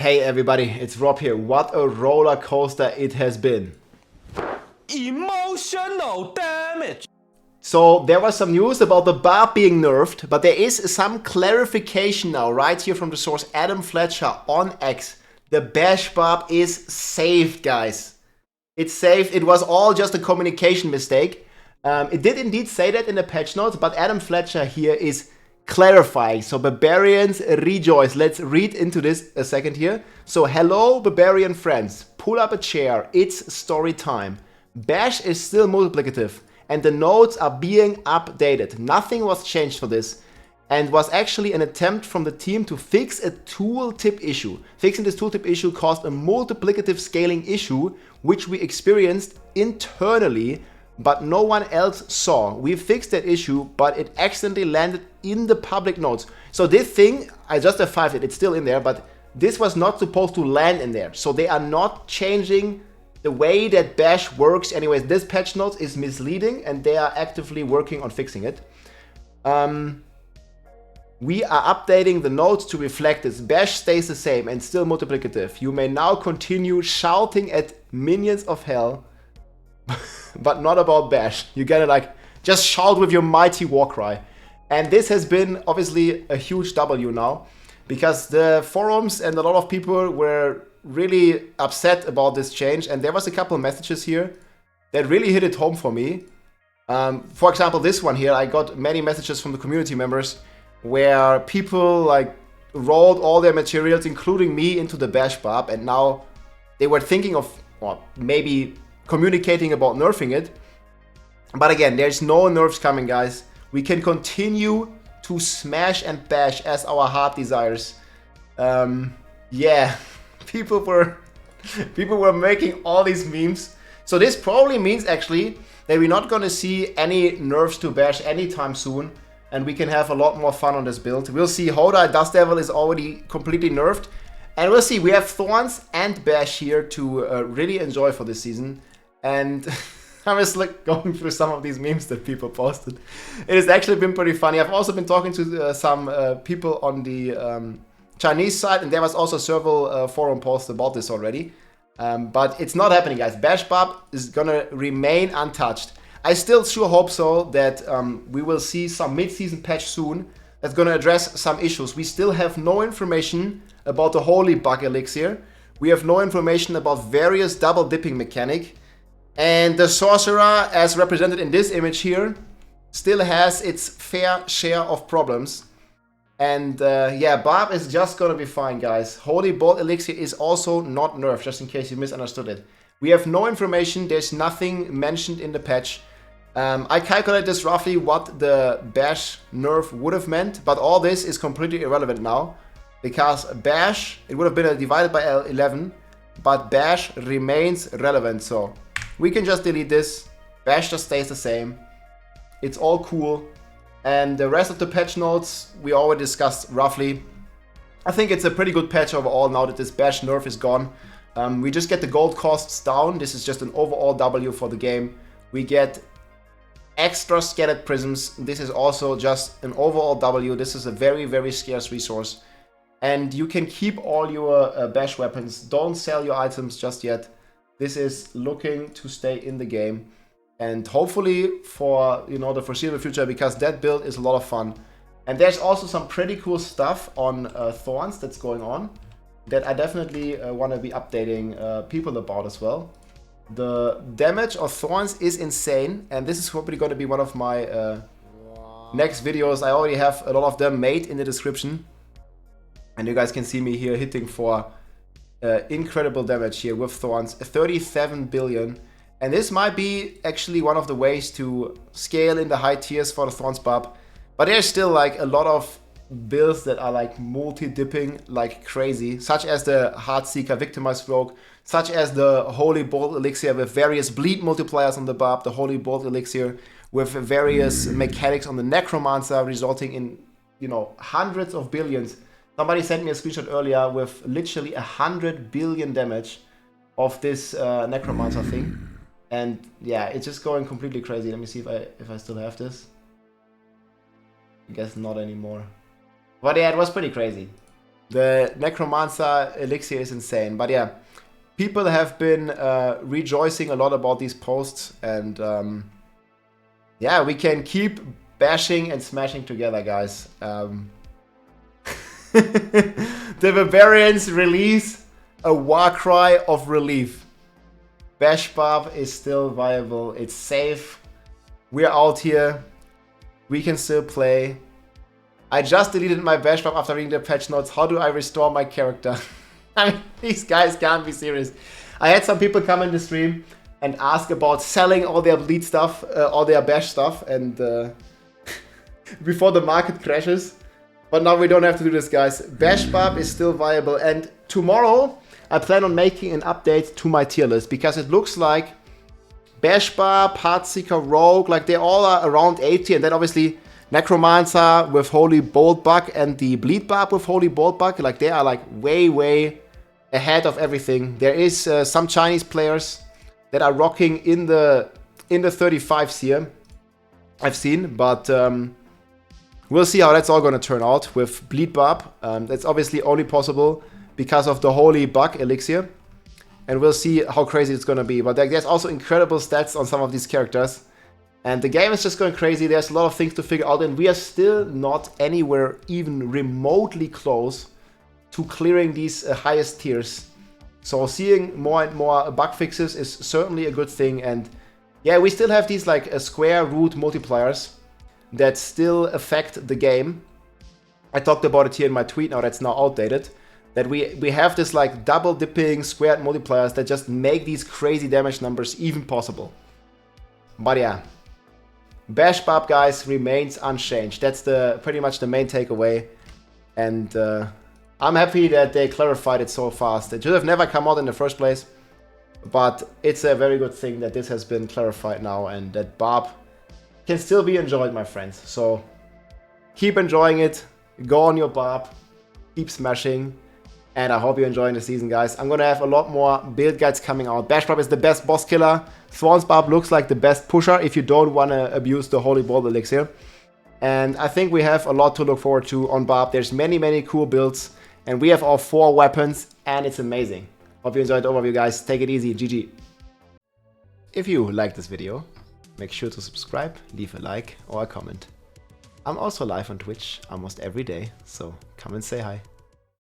Hey everybody, it's Rob here. What a roller coaster it has been. Emotional damage. So there was some news about the Barb being nerfed, but there is some clarification now right here from the source Adam Fletcher on X. The Bash Barb is saved, guys. It's saved. It was all just a communication mistake. It did indeed say that in the patch notes, but Adam Fletcher here is clarifying. So Barbarians rejoice. Let's read into this a second here. So hello Barbarian friends, pull up a chair, it's story time. Bash is still multiplicative and the nodes are being updated. Nothing was changed for this and was actually an attempt from the team to fix a tooltip issue. Fixing this tooltip issue caused a multiplicative scaling issue which we experienced internally but no one else saw. We fixed that issue, but it accidentally landed in the public nodes. So this thing, I just F5'd it, it's still in there, but this was not supposed to land in there. So they are not changing the way that Bash works. Anyways, this patch notes is misleading and they are actively working on fixing it. We are updating the nodes to reflect this. Bash stays the same and still multiplicative. You may now continue shouting at minions of hell, but not about Bash. You gotta like just shout with your mighty war cry. And this has been obviously a huge W now because the forums and a lot of people were really upset about this change. And there was a couple of messages here that really hit it home for me. For example, this one here, I got many messages from the community members where people like rolled all their materials, including me, into the Bash Barb, and now they were thinking of maybe communicating about nerfing it. But again, there's no nerfs coming, guys. We can continue to smash and bash as our heart desires. Yeah, people were making all these memes. So this probably means actually that we're not gonna see any nerfs to Bash anytime soon, and we can have a lot more fun on this build. We'll see. Hoda Dust Devil is already completely nerfed, and we'll see. We have Thorns and Bash here to really enjoy for this season. And I was like going through some of these memes that people posted. It has actually been pretty funny. I've also been talking to some people on the Chinese side, and there was also several forum posts about this already. But it's not happening, guys. Bash Barb is gonna remain untouched. I still sure hope so that we will see some mid-season patch soon that's gonna address some issues. We still have no information about the Holy Bug Elixir. We have no information about various double dipping mechanic. And the Sorcerer, as represented in this image here, still has its fair share of problems. And yeah, Barb is just gonna be fine, guys. Holy Bolt Elixir is also not nerfed, just in case you misunderstood it. We have no information, there's nothing mentioned in the patch. I calculated this roughly what the Bash nerf would have meant, but all this is completely irrelevant now. Because Bash, it would have been divided by 11, but Bash remains relevant, so we can just delete this. Bash just stays the same. It's all cool. And the rest of the patch notes we already discussed roughly. I think it's a pretty good patch overall now that this Bash nerf is gone. We just get the gold costs down. This is just an overall W for the game. We get extra scattered prisms. This is also just an overall W. This is a very, very scarce resource. And you can keep all your Bash weapons. Don't sell your items just yet. This is looking to stay in the game, and hopefully for the foreseeable future, because that build is a lot of fun. And there's also some pretty cool stuff on Thorns that's going on that I definitely want to be updating people about as well. The damage of Thorns is insane, and this is probably going to be one of my next videos. I already have a lot of them made in the description, and you guys can see me here hitting for incredible damage here with Thorns, 37 billion. And this might be actually one of the ways to scale in the high tiers for the Thorns Barb. But there's still like a lot of builds that are like multi-dipping like crazy, such as the Heartseeker Victimized Rogue, such as the Holy Bolt Elixir with various bleed multipliers on the Barb, the Holy Bolt Elixir with various mechanics on the Necromancer, resulting in, hundreds of billions. Somebody sent me a screenshot earlier with literally 100 billion damage of this Necromancer thing. And yeah, it's just going completely crazy. Let me see if I still have this. I guess not anymore. But yeah, it was pretty crazy. The Necromancer elixir is insane. But yeah, people have been rejoicing a lot about these posts. And yeah, we can keep bashing and smashing together, guys. The Barbarians release a war cry of relief. Bash Barb is still viable. It's safe. We're out here. We can still play. I just deleted my Bash Barb after reading the patch notes. How do I restore my character? I mean, these guys can't be serious. I had some people come in the stream and ask about selling all their bleed stuff, all their Bash stuff, and before the market crashes. But now we don't have to do this, guys. Bash Barb is still viable, and tomorrow I plan on making an update to my tier list, because it looks like Bash Barb, Heartseeker, Rogue, like they all are around 80, and then obviously Necromancer with Holy Bolt Bug and the Bleed Barb with Holy Bolt Bug, like they are like way ahead of everything. There is some Chinese players that are rocking in the 35s here, I've seen, but we'll see how that's all gonna turn out with Bleed Barb. That's obviously only possible because of the Holy Bug Elixir. And we'll see how crazy it's gonna be. But there's also incredible stats on some of these characters. And the game is just going crazy. There's a lot of things to figure out. And we are still not anywhere even remotely close to clearing these highest tiers. So seeing more and more bug fixes is certainly a good thing. And yeah, we still have these like square root multipliers that still affect the game. I talked about it here in my tweet now that's now outdated. That we have this like double dipping squared multipliers that just make these crazy damage numbers even possible. But yeah, Bash Barb, guys, remains unchanged. That's pretty much the main takeaway. And I'm happy that they clarified it so fast. It should have never come out in the first place. But it's a very good thing that this has been clarified now and that Barb can still be enjoyed, my friends. So keep enjoying it. Go on your Barb. Keep smashing. And I hope you're enjoying the season, guys. I'm gonna have a lot more build guides coming out. Bash Barb is the best boss killer. Thorns Barb looks like the best pusher if you don't want to abuse the Holy Bolt Elixir. And I think we have a lot to look forward to on Barb. There's many cool builds. And we have all 4 weapons. And it's amazing. Hope you enjoyed the overview, guys. Take it easy. GG. If you liked this video, make sure to subscribe, leave a like or a comment. I'm also live on Twitch almost every day. So come and say hi.